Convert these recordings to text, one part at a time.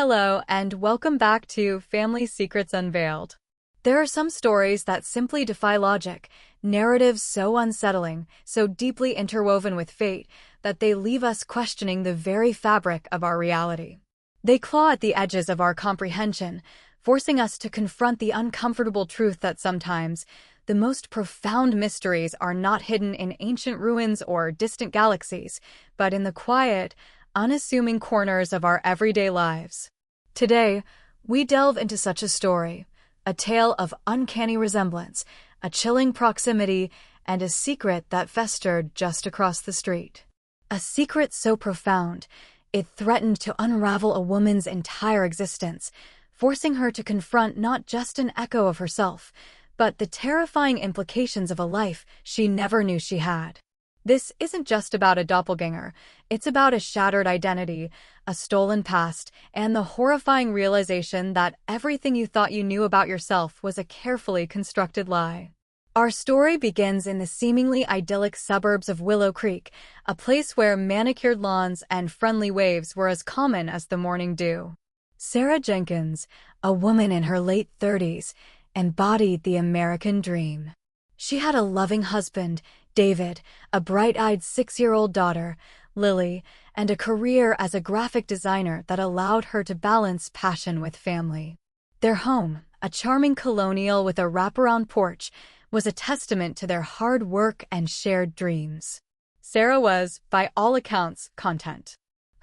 Hello, and welcome back to Family Secrets Unveiled. There are some stories that simply defy logic, narratives so unsettling, so deeply interwoven with fate, that they leave us questioning the very fabric of our reality. They claw at the edges of our comprehension, forcing us to confront the uncomfortable truth that sometimes the most profound mysteries are not hidden in ancient ruins or distant galaxies, but in the quiet, unassuming corners of our everyday lives. Today, we delve into such a story, a tale of uncanny resemblance, a chilling proximity, and a secret that festered just across the street. A secret so profound, it threatened to unravel a woman's entire existence, forcing her to confront not just an echo of herself, but the terrifying implications of a life she never knew she had. This isn't just about a doppelganger, it's about a shattered identity, a stolen past, and the horrifying realization that everything you thought you knew about yourself was a carefully constructed lie. Our story begins in the seemingly idyllic suburbs of Willow Creek, a place where manicured lawns and friendly waves were as common as the morning dew. Sarah Jenkins, a woman in her late 30s, embodied the American dream. She had a loving husband, David, a bright-eyed 6-year-old daughter, Lily, and a career as a graphic designer that allowed her to balance passion with family. Their home, a charming colonial with a wraparound porch, was a testament to their hard work and shared dreams. Sarah was, by all accounts, content.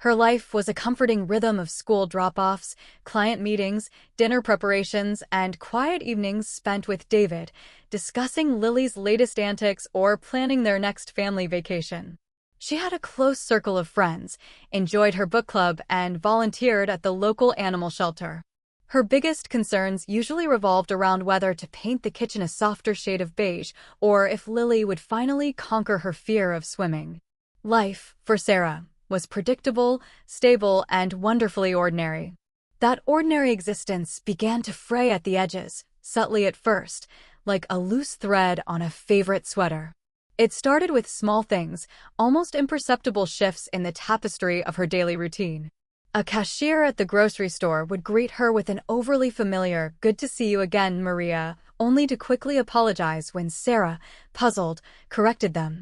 Her life was a comforting rhythm of school drop-offs, client meetings, dinner preparations, and quiet evenings spent with David, discussing Lily's latest antics or planning their next family vacation. She had a close circle of friends, enjoyed her book club, and volunteered at the local animal shelter. Her biggest concerns usually revolved around whether to paint the kitchen a softer shade of beige or if Lily would finally conquer her fear of swimming. Life, for Sarah, was predictable, stable, and wonderfully ordinary. That ordinary existence began to fray at the edges, subtly at first, like a loose thread on a favorite sweater. It started with small things, almost imperceptible shifts in the tapestry of her daily routine. A cashier at the grocery store would greet her with an overly familiar, "Good to see you again, Maria," only to quickly apologize when Sarah, puzzled, corrected them.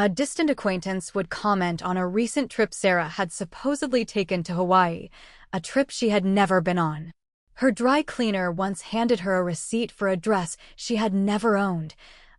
A distant acquaintance would comment on a recent trip Sarah had supposedly taken to Hawaii, a trip she had never been on. Her dry cleaner once handed her a receipt for a dress she had never owned,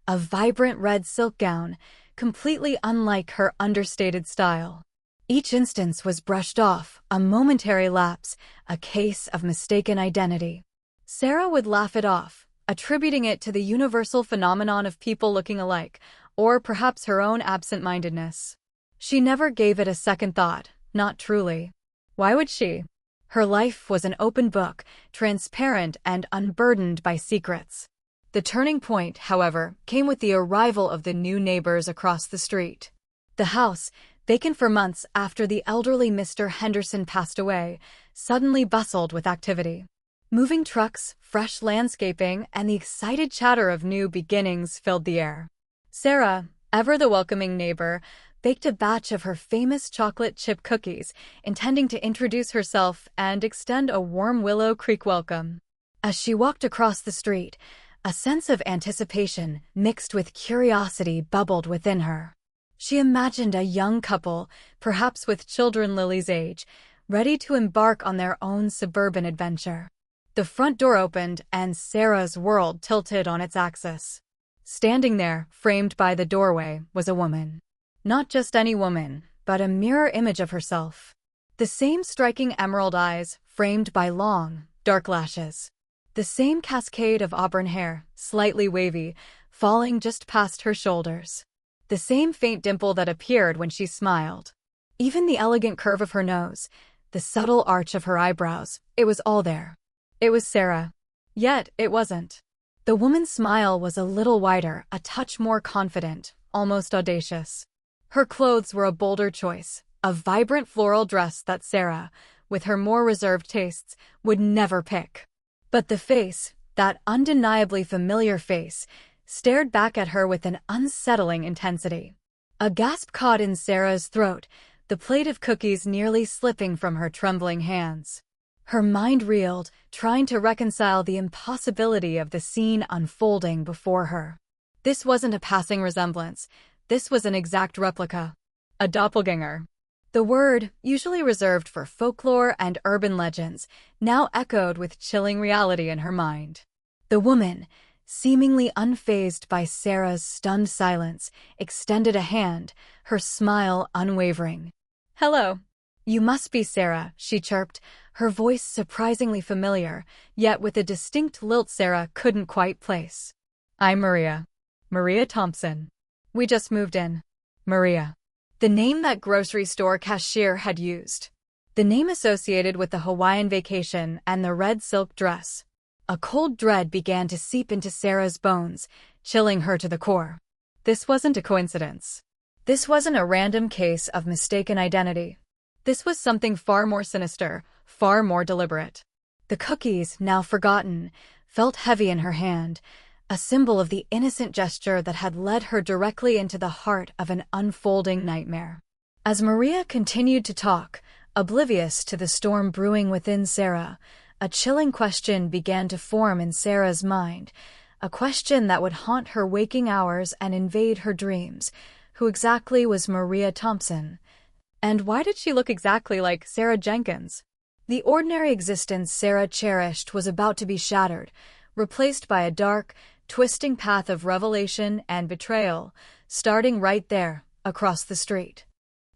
a vibrant red silk gown, completely unlike her understated style. Each instance was brushed off, a momentary lapse, a case of mistaken identity. Sarah would laugh it off, attributing it to the universal phenomenon of people looking alike, or perhaps her own absent-mindedness. She never gave it a second thought, not truly. Why would she? Her life was an open book, transparent and unburdened by secrets. The turning point, however, came with the arrival of the new neighbors across the street. The house, vacant for months after the elderly Mr. Henderson passed away, suddenly bustled with activity. Moving trucks, fresh landscaping, and the excited chatter of new beginnings filled the air. Sarah, ever the welcoming neighbor, baked a batch of her famous chocolate chip cookies, intending to introduce herself and extend a warm Willow Creek welcome. As she walked across the street, a sense of anticipation mixed with curiosity bubbled within her. She imagined a young couple, perhaps with children Lily's age, ready to embark on their own suburban adventure. The front door opened and Sarah's world tilted on its axis. Standing there, framed by the doorway, was a woman. Not just any woman, but a mirror image of herself. The same striking emerald eyes, framed by long, dark lashes. The same cascade of auburn hair, slightly wavy, falling just past her shoulders. The same faint dimple that appeared when she smiled. Even the elegant curve of her nose, the subtle arch of her eyebrows, it was all there. It was Sarah. Yet, it wasn't. The woman's smile was a little wider, a touch more confident, almost audacious. Her clothes were a bolder choice, a vibrant floral dress that Sarah, with her more reserved tastes, would never pick. But the face, that undeniably familiar face, stared back at her with an unsettling intensity. A gasp caught in Sarah's throat, the plate of cookies nearly slipping from her trembling hands. Her mind reeled, trying to reconcile the impossibility of the scene unfolding before her. This wasn't a passing resemblance. This was an exact replica. A doppelgänger. The word, usually reserved for folklore and urban legends, now echoed with chilling reality in her mind. The woman, seemingly unfazed by Sarah's stunned silence, extended a hand, her smile unwavering. "Hello. You must be Sarah," she chirped, her voice surprisingly familiar, yet with a distinct lilt Sarah couldn't quite place. "I'm Maria. Maria Thompson. We just moved in." Maria. The name that grocery store cashier had used. The name associated with the Hawaiian vacation and the red silk dress. A cold dread began to seep into Sarah's bones, chilling her to the core. This wasn't a coincidence. This wasn't a random case of mistaken identity. This was something far more sinister, far more deliberate. The cookies, now forgotten, felt heavy in her hand, a symbol of the innocent gesture that had led her directly into the heart of an unfolding nightmare. As Maria continued to talk, oblivious to the storm brewing within Sarah, a chilling question began to form in Sarah's mind, a question that would haunt her waking hours and invade her dreams. Who exactly was Maria Thompson? And why did she look exactly like Sarah Jenkins? The ordinary existence Sarah cherished was about to be shattered, replaced by a dark, twisting path of revelation and betrayal, starting right there, across the street.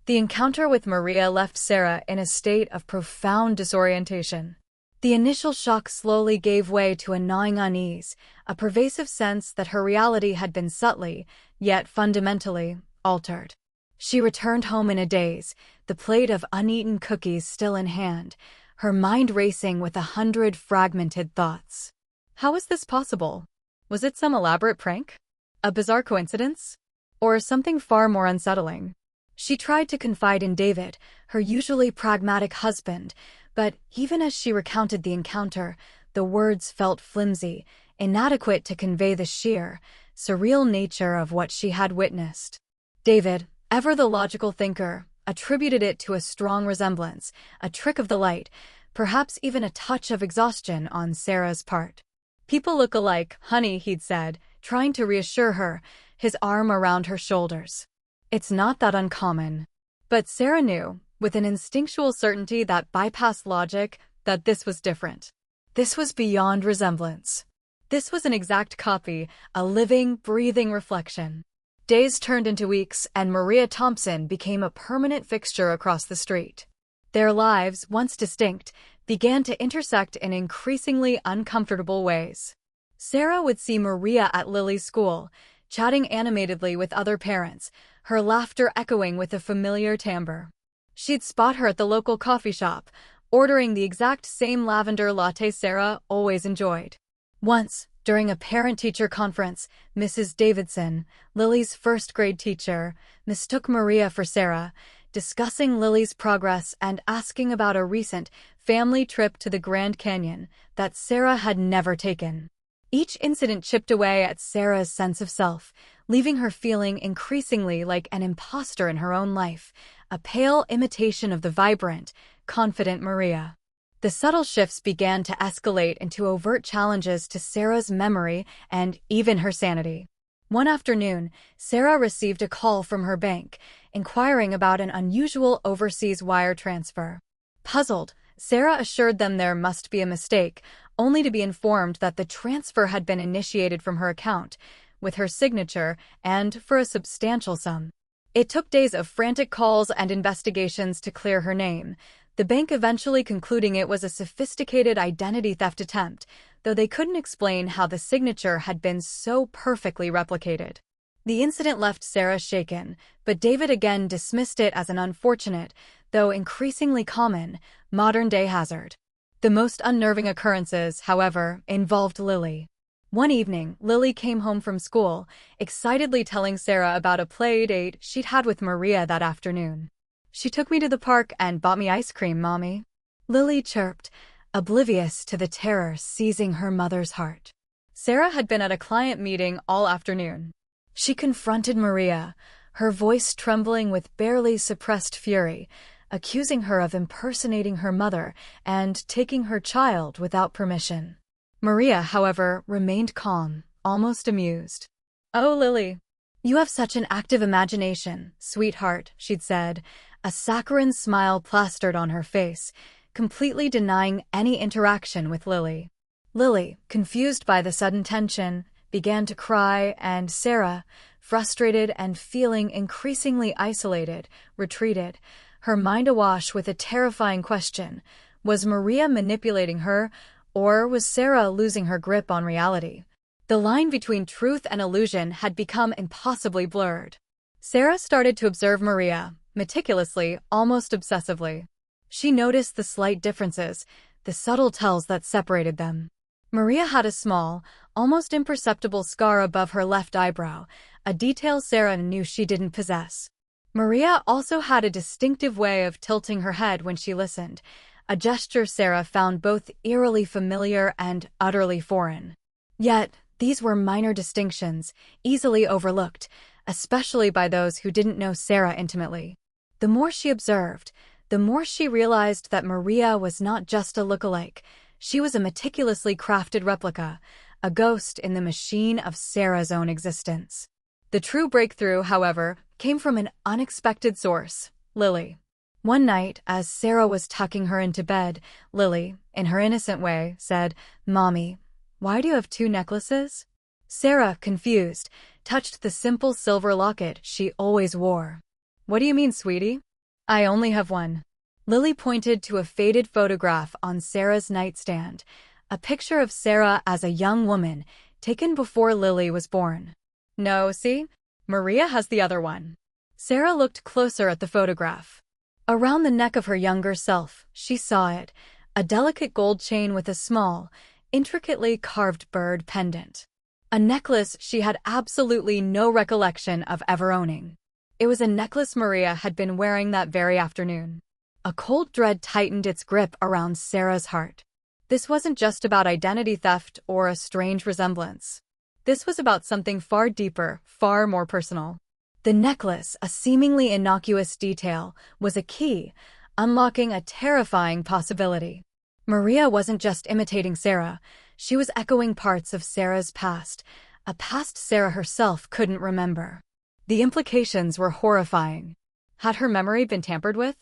The encounter with Maria left Sarah in a state of profound disorientation. The initial shock slowly gave way to a gnawing unease, a pervasive sense that her reality had been subtly, yet fundamentally, altered. She returned home in a daze, the plate of uneaten cookies still in hand, her mind racing with 100 fragmented thoughts. How was this possible? Was it some elaborate prank? A bizarre coincidence? Or something far more unsettling? She tried to confide in David, her usually pragmatic husband, but even as she recounted the encounter, the words felt flimsy, inadequate to convey the sheer, surreal nature of what she had witnessed. David, ever the logical thinker, attributed it to a strong resemblance, a trick of the light, perhaps even a touch of exhaustion on Sarah's part. "People look alike, honey," he'd said, trying to reassure her, his arm around her shoulders. It's not that uncommon. But Sarah knew, with an instinctual certainty that bypassed logic, that this was different. This was beyond resemblance. This was an exact copy, a living, breathing reflection. Days turned into weeks, and Maria Thompson became a permanent fixture across the street. Their lives, once distinct, began to intersect in increasingly uncomfortable ways. Sarah would see Maria at Lily's school, chatting animatedly with other parents, her laughter echoing with a familiar timbre. She'd spot her at the local coffee shop, ordering the exact same lavender latte Sarah always enjoyed. Once, during a parent-teacher conference, Mrs. Davidson, Lily's first-grade teacher, mistook Maria for Sarah, discussing Lily's progress and asking about a recent family trip to the Grand Canyon that Sarah had never taken. Each incident chipped away at Sarah's sense of self, leaving her feeling increasingly like an imposter in her own life, a pale imitation of the vibrant, confident Maria. The subtle shifts began to escalate into overt challenges to Sarah's memory and even her sanity. One afternoon, Sarah received a call from her bank, inquiring about an unusual overseas wire transfer. Puzzled, Sarah assured them there must be a mistake, only to be informed that the transfer had been initiated from her account, with her signature, and for a substantial sum. It took days of frantic calls and investigations to clear her name, the bank eventually concluding it was a sophisticated identity theft attempt, though they couldn't explain how the signature had been so perfectly replicated. The incident left Sarah shaken, but David again dismissed it as an unfortunate, though increasingly common, modern-day hazard. The most unnerving occurrences, however, involved Lily. One evening, Lily came home from school, excitedly telling Sarah about a play date she'd had with Maria that afternoon. "She took me to the park and bought me ice cream, Mommy," Lily chirped, oblivious to the terror seizing her mother's heart. Sarah had been at a client meeting all afternoon. She confronted Maria, her voice trembling with barely suppressed fury, accusing her of impersonating her mother and taking her child without permission. Maria, however, remained calm, almost amused. "Oh, Lily, you have such an active imagination, sweetheart," she'd said, a saccharine smile plastered on her face, completely denying any interaction with Lily. Lily, confused by the sudden tension, began to cry, and Sarah, frustrated and feeling increasingly isolated, retreated, her mind awash with a terrifying question: was Maria manipulating her, or was Sarah losing her grip on reality? The line between truth and illusion had become impossibly blurred. Sarah started to observe Maria, meticulously, almost obsessively. She noticed the slight differences, the subtle tells that separated them. Maria had a small, almost imperceptible scar above her left eyebrow, a detail Sarah knew she didn't possess. Maria also had a distinctive way of tilting her head when she listened, a gesture Sarah found both eerily familiar and utterly foreign. Yet, these were minor distinctions, easily overlooked, especially by those who didn't know Sarah intimately. The more she observed, the more she realized that Maria was not just a lookalike. She was a meticulously crafted replica, a ghost in the machine of Sarah's own existence. The true breakthrough, however, came from an unexpected source: Lily. One night, as Sarah was tucking her into bed, Lily, in her innocent way, said, "Mommy, why do you have two necklaces?" Sarah, confused, touched the simple silver locket she always wore. "What do you mean, sweetie?" "I only have one." Lily pointed to a faded photograph on Sarah's nightstand, a picture of Sarah as a young woman, taken before Lily was born. "No, see? Maria has the other one." Sarah looked closer at the photograph. Around the neck of her younger self, she saw it, a delicate gold chain with a small, intricately carved bird pendant. A necklace she had absolutely no recollection of ever owning. It was a necklace Maria had been wearing that very afternoon. A cold dread tightened its grip around Sarah's heart. This wasn't just about identity theft or a strange resemblance. This was about something far deeper, far more personal. The necklace, a seemingly innocuous detail, was a key, unlocking a terrifying possibility. Maria wasn't just imitating Sarah, she was echoing parts of Sarah's past, a past Sarah herself couldn't remember. The implications were horrifying. Had her memory been tampered with?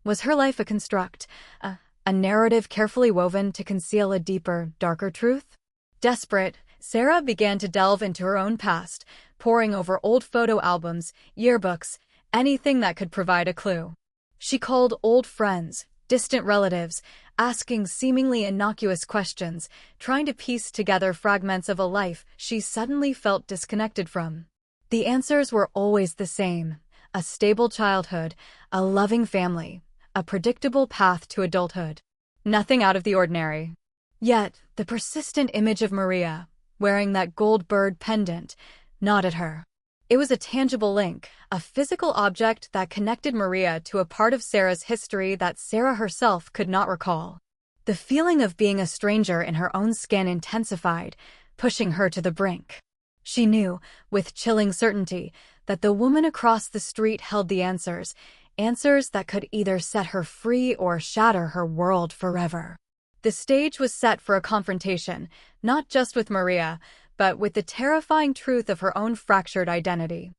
Was her life a construct, a narrative carefully woven to conceal a deeper, darker truth? Desperate, Sarah began to delve into her own past, poring over old photo albums, yearbooks, anything that could provide a clue. She called old friends, distant relatives, asking seemingly innocuous questions, trying to piece together fragments of a life she suddenly felt disconnected from. The answers were always the same: a stable childhood, a loving family, a predictable path to adulthood. Nothing out of the ordinary. Yet, the persistent image of Maria, wearing that gold bird pendant, gnawed at her. It was a tangible link, a physical object that connected Maria to a part of Sarah's history that Sarah herself could not recall. The feeling of being a stranger in her own skin intensified, pushing her to the brink. She knew, with chilling certainty, that the woman across the street held the answers that could either set her free or shatter her world forever. The stage was set for a confrontation, not just with Maria, but with the terrifying truth of her own fractured identity.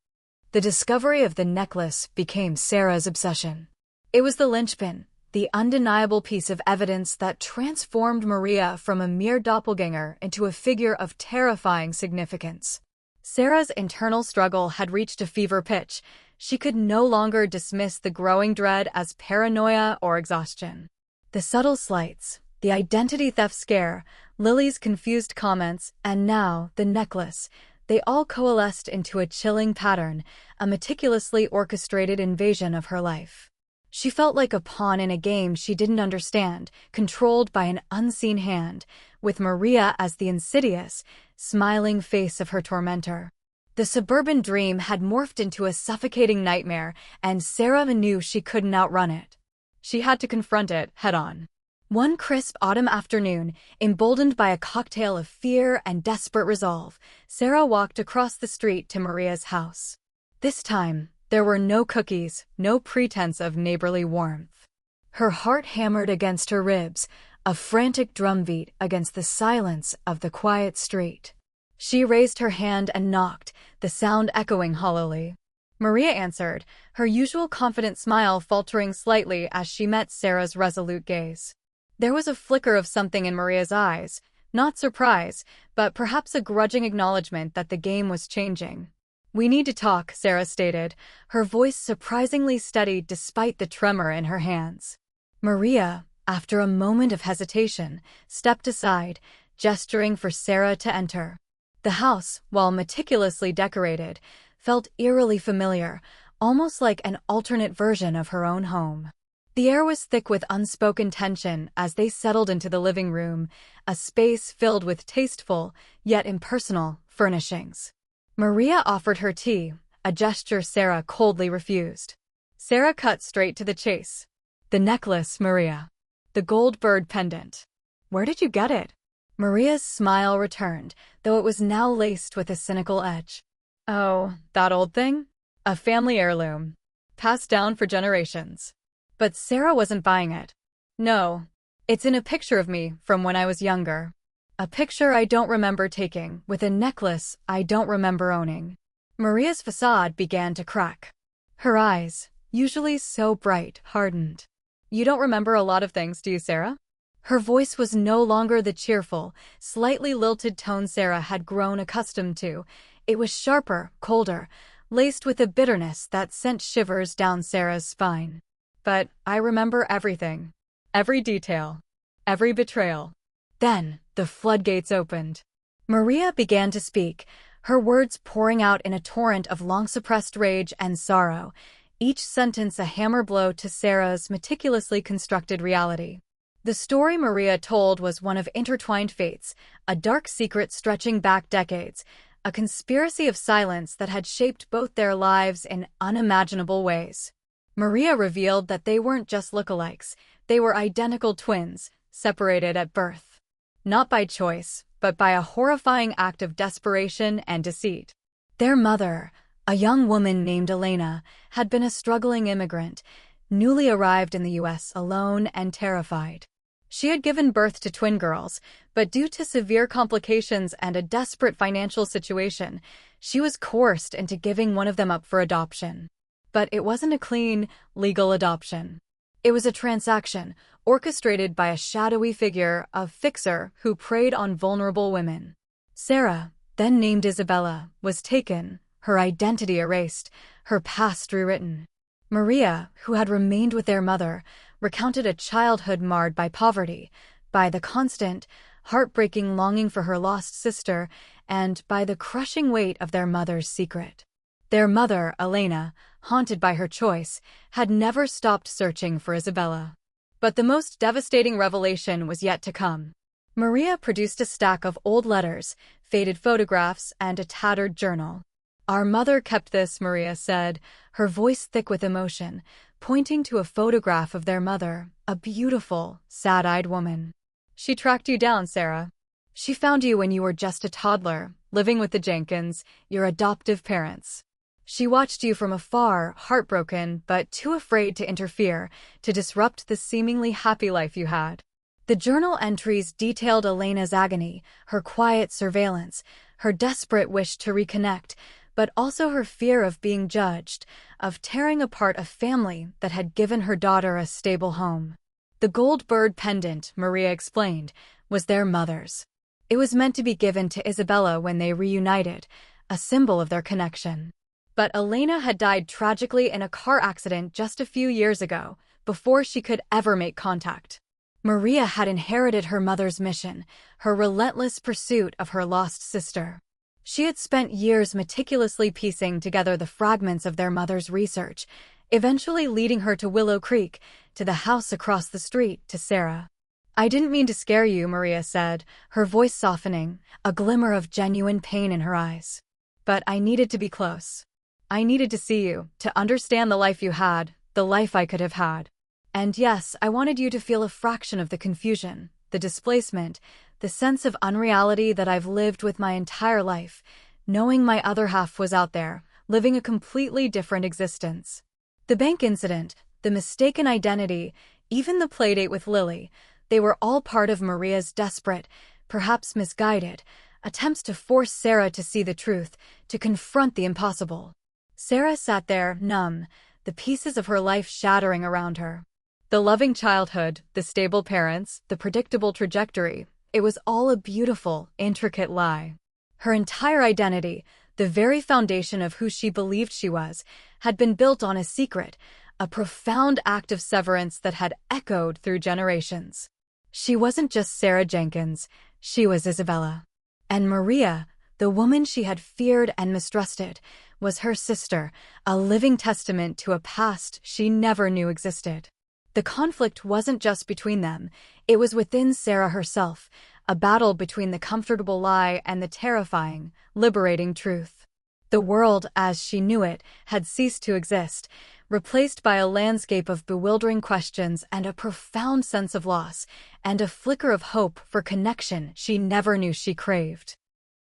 The discovery of the necklace became Sarah's obsession. It was the linchpin, the undeniable piece of evidence that transformed Maria from a mere doppelganger into a figure of terrifying significance. Sarah's internal struggle had reached a fever pitch. She could no longer dismiss the growing dread as paranoia or exhaustion. The subtle slights, the identity theft scare, Lily's confused comments, and now the necklace, they all coalesced into a chilling pattern, a meticulously orchestrated invasion of her life. She felt like a pawn in a game she didn't understand, controlled by an unseen hand, with Maria as the insidious, smiling face of her tormentor. The suburban dream had morphed into a suffocating nightmare, and Sarah knew she couldn't outrun it. She had to confront it head-on. One crisp autumn afternoon, emboldened by a cocktail of fear and desperate resolve, Sarah walked across the street to Maria's house. This time, There were no cookies, no pretense of neighborly warmth. Her heart hammered against her ribs, a frantic drumbeat against the silence of the quiet street. She raised her hand and knocked, the sound echoing hollowly. Maria answered, her usual confident smile faltering slightly as she met Sarah's resolute gaze. There was a flicker of something in Maria's eyes, not surprise, but perhaps a grudging acknowledgement that the game was changing. "We need to talk," Sarah stated, her voice surprisingly steady despite the tremor in her hands. Maria, after a moment of hesitation, stepped aside, gesturing for Sarah to enter. The house, while meticulously decorated, felt eerily familiar, almost like an alternate version of her own home. The air was thick with unspoken tension as they settled into the living room, a space filled with tasteful, yet impersonal, furnishings. Maria offered her tea, a gesture Sarah coldly refused. Sarah cut straight to the chase. "The necklace, Maria. The gold bird pendant. Where did you get it?" Maria's smile returned, though it was now laced with a cynical edge. "Oh, that old thing? A family heirloom. Passed down for generations." But Sarah wasn't buying it. "No. It's in a picture of me from when I was younger. A picture I don't remember taking, with a necklace I don't remember owning." Maria's facade began to crack. Her eyes, usually so bright, hardened. "You don't remember a lot of things, do you, Sarah?" Her voice was no longer the cheerful, slightly lilted tone Sarah had grown accustomed to. It was sharper, colder, laced with a bitterness that sent shivers down Sarah's spine. "But I remember everything. Every detail. Every betrayal." Then, the floodgates opened. Maria began to speak, her words pouring out in a torrent of long-suppressed rage and sorrow, each sentence a hammer blow to Sarah's meticulously constructed reality. The story Maria told was one of intertwined fates, a dark secret stretching back decades, a conspiracy of silence that had shaped both their lives in unimaginable ways. Maria revealed that they weren't just lookalikes, they were identical twins, separated at birth. Not by choice, but by a horrifying act of desperation and deceit. Their mother, a young woman named Elena, had been a struggling immigrant, newly arrived in the U.S. alone and terrified. She had given birth to twin girls, but due to severe complications and a desperate financial situation, she was coerced into giving one of them up for adoption. But it wasn't a clean, legal adoption. It was a transaction, orchestrated by a shadowy figure, a fixer who preyed on vulnerable women. Sarah, then named Isabella, was taken, her identity erased, her past rewritten. Maria, who had remained with their mother, recounted a childhood marred by poverty, by the constant, heartbreaking longing for her lost sister, and by the crushing weight of their mother's secret. Their mother, Elena, haunted by her choice, had never stopped searching for Isabella. But the most devastating revelation was yet to come. Maria produced a stack of old letters, faded photographs, and a tattered journal. "Our mother kept this," Maria said, her voice thick with emotion, pointing to a photograph of their mother, a beautiful, sad-eyed woman. "She tracked you down, Sarah. She found you when you were just a toddler, living with the Jenkins, your adoptive parents. She watched you from afar, heartbroken but too afraid to interfere, to disrupt the seemingly happy life you had." The journal entries detailed Elena's agony, her quiet surveillance, her desperate wish to reconnect, but also her fear of being judged, of tearing apart a family that had given her daughter a stable home. The gold bird pendant, Maria explained, was their mother's. It was meant to be given to Isabella when they reunited, a symbol of their connection. But Elena had died tragically in a car accident just a few years ago, before she could ever make contact. Maria had inherited her mother's mission, her relentless pursuit of her lost sister. She had spent years meticulously piecing together the fragments of their mother's research, eventually leading her to Willow Creek, to the house across the street, to Sarah. "I didn't mean to scare you," Maria said, her voice softening, a glimmer of genuine pain in her eyes. "But I needed to be close. I needed to see you, to understand the life you had, the life I could have had. And yes, I wanted you to feel a fraction of the confusion, the displacement, the sense of unreality that I've lived with my entire life, knowing my other half was out there, living a completely different existence. The bank incident, the mistaken identity, even the playdate with Lily, they were all part of Maria's desperate, perhaps misguided, attempts to force Sarah to see the truth, to confront the impossible. Sarah sat there, numb, the pieces of her life shattering around her. The loving childhood, the stable parents, the predictable trajectory, it was all a beautiful, intricate lie. Her entire identity, the very foundation of who she believed she was, had been built on a secret, a profound act of severance that had echoed through generations. She wasn't just Sarah Jenkins, she was Isabella. And Maria, the woman she had feared and mistrusted, was her sister, a living testament to a past she never knew existed. The conflict wasn't just between them, it was within Sarah herself, a battle between the comfortable lie and the terrifying, liberating truth. The world, as she knew it, had ceased to exist, replaced by a landscape of bewildering questions and a profound sense of loss, and a flicker of hope for connection she never knew she craved.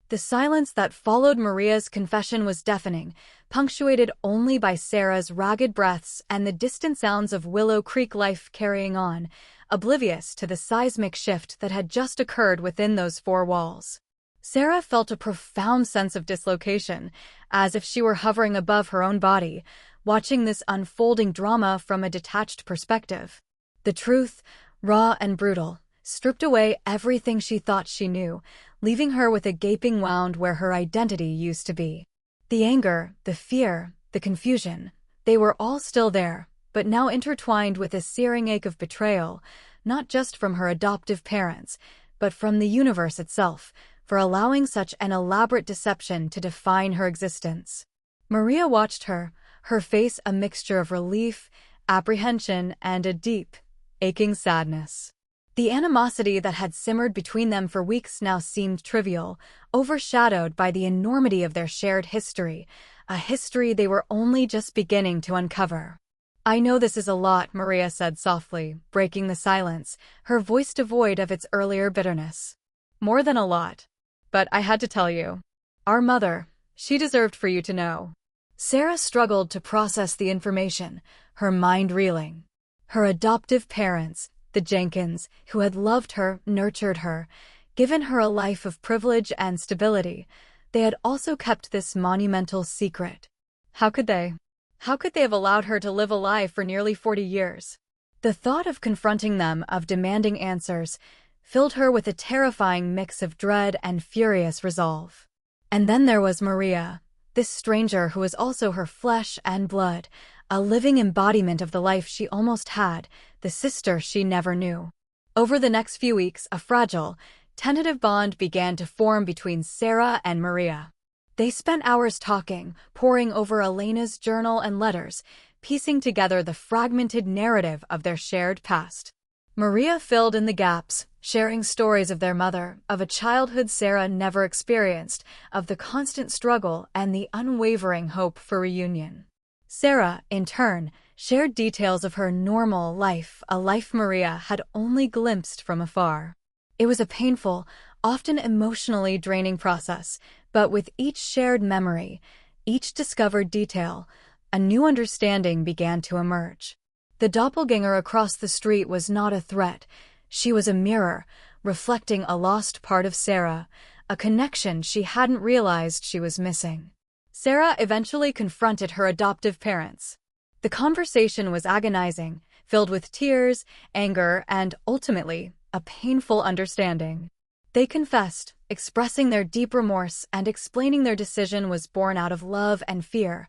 The silence that followed Maria's confession was deafening, punctuated only by Sarah's ragged breaths and the distant sounds of Willow Creek life carrying on, oblivious to the seismic shift that had just occurred within those four walls. Sarah felt a profound sense of dislocation, as if she were hovering above her own body, watching this unfolding drama from a detached perspective. The truth, raw and brutal, stripped away everything she thought she knew, leaving her with a gaping wound where her identity used to be. The anger, the fear, the confusion, they were all still there, but now intertwined with a searing ache of betrayal, not just from her adoptive parents, but from the universe itself, for allowing such an elaborate deception to define her existence. Maria watched her, her face a mixture of relief, apprehension, and a deep, aching sadness. The animosity that had simmered between them for weeks now seemed trivial, overshadowed by the enormity of their shared history, a history they were only just beginning to uncover. "I know this is a lot," Maria said softly, breaking the silence, her voice devoid of its earlier bitterness. "More than a lot. But I had to tell you. Our mother, she deserved for you to know." Sarah struggled to process the information, her mind reeling. Her adoptive parents, the Jenkins, who had loved her, nurtured her, given her a life of privilege and stability, they had also kept this monumental secret. How could they? How could they have allowed her to live a lie for nearly 40 years? The thought of confronting them, of demanding answers, filled her with a terrifying mix of dread and furious resolve. And then there was Maria, this stranger who was also her flesh and blood, a living embodiment of the life she almost had, the sister she never knew. Over the next few weeks, a fragile, tentative bond began to form between Sarah and Maria. They spent hours talking, poring over Elena's journal and letters, piecing together the fragmented narrative of their shared past. Maria filled in the gaps, sharing stories of their mother, of a childhood Sarah never experienced, of the constant struggle and the unwavering hope for reunion. Sarah, in turn, shared details of her normal life, a life Maria had only glimpsed from afar. It was a painful, often emotionally draining process, but with each shared memory, each discovered detail, a new understanding began to emerge. The doppelganger across the street was not a threat. She was a mirror, reflecting a lost part of Sarah, a connection she hadn't realized she was missing. Sarah eventually confronted her adoptive parents. The conversation was agonizing, filled with tears, anger, and, ultimately, a painful understanding. They confessed, expressing their deep remorse and explaining their decision was born out of love and fear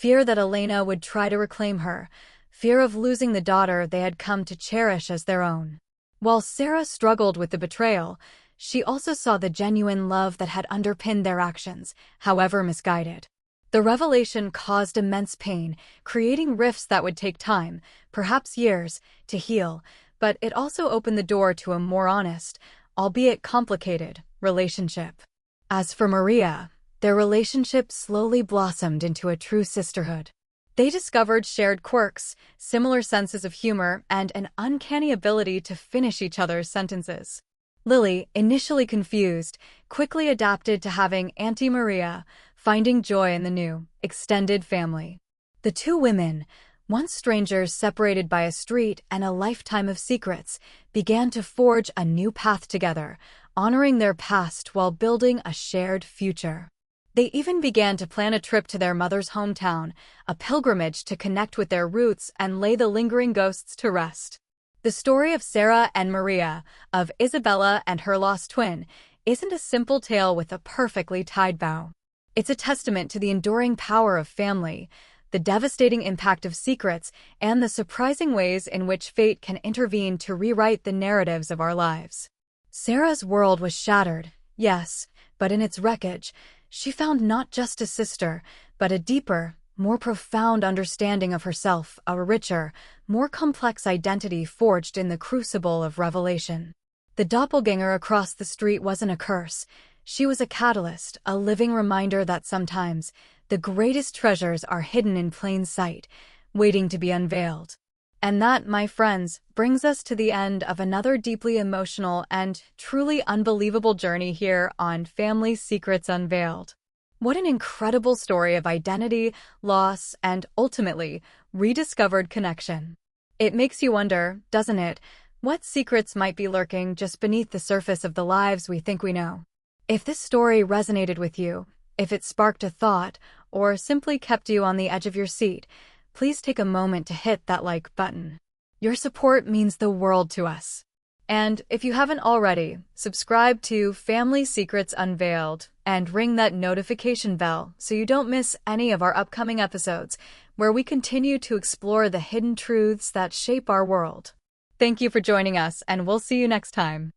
that Elena would try to reclaim her, fear of losing the daughter they had come to cherish as their own. While Sarah struggled with the betrayal, she also saw the genuine love that had underpinned their actions, however misguided. The revelation caused immense pain, creating rifts that would take time, perhaps years, to heal, but it also opened the door to a more honest, albeit complicated, relationship. As for Maria, their relationship slowly blossomed into a true sisterhood. They discovered shared quirks, similar senses of humor, and an uncanny ability to finish each other's sentences. Lily, initially confused, quickly adapted to having Auntie Maria, finding joy in the new, extended family. The two women, once strangers separated by a street and a lifetime of secrets, began to forge a new path together, honoring their past while building a shared future. They even began to plan a trip to their mother's hometown, a pilgrimage to connect with their roots and lay the lingering ghosts to rest. The story of Sarah and Maria, of Isabella and her lost twin, isn't a simple tale with a perfectly tied bow. It's a testament to the enduring power of family, the devastating impact of secrets, and the surprising ways in which fate can intervene to rewrite the narratives of our lives. Sarah's world was shattered, yes, but in its wreckage, she found not just a sister, but a deeper, more profound understanding of herself, a richer, more complex identity forged in the crucible of revelation. The doppelganger across the street wasn't a curse. She was a catalyst, a living reminder that sometimes the greatest treasures are hidden in plain sight, waiting to be unveiled. And that, my friends, brings us to the end of another deeply emotional and truly unbelievable journey here on Family Secrets Unveiled. What an incredible story of identity, loss, and ultimately, rediscovered connection. It makes you wonder, doesn't it, what secrets might be lurking just beneath the surface of the lives we think we know? If this story resonated with you, if it sparked a thought, or simply kept you on the edge of your seat, please take a moment to hit that like button. Your support means the world to us. And if you haven't already, subscribe to Family Secrets Unveiled and ring that notification bell so you don't miss any of our upcoming episodes, where we continue to explore the hidden truths that shape our world. Thank you for joining us, and we'll see you next time.